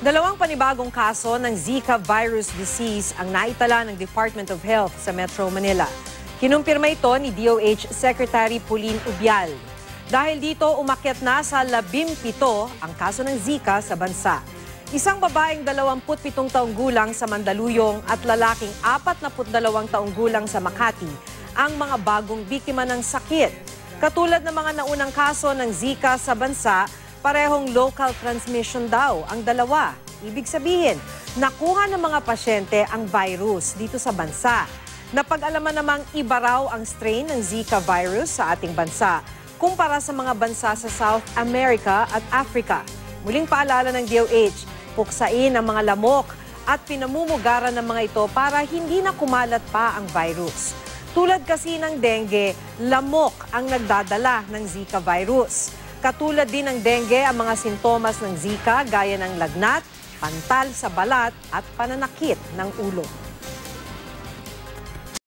Dalawang panibagong kaso ng Zika virus disease ang naitala ng Department of Health sa Metro Manila. Kinumpirma ito ni DOH Secretary Pauline Ubial. Dahil dito, umakyat na sa 17 ang kaso ng Zika sa bansa. Isang babaeng 27 taong gulang sa Mandaluyong at lalaking 42 taong gulang sa Makati ang mga bagong biktima ng sakit. Katulad ng mga naunang kaso ng Zika sa bansa, parehong local transmission daw ang dalawa. Ibig sabihin, nakuha ng mga pasyente ang virus dito sa bansa. Napag-alaman namang iba raw ang strain ng Zika virus sa ating bansa kumpara sa mga bansa sa South America at Africa. Muling paalala ng DOH, puksain ang mga lamok at pinamumugaran ng mga ito para hindi na kumalat pa ang virus. Tulad kasi ng dengue, lamok ang nagdadala ng Zika virus. Katulad din ng dengue ang mga sintomas ng Zika gaya ng lagnat, pantal sa balat at pananakit ng ulo.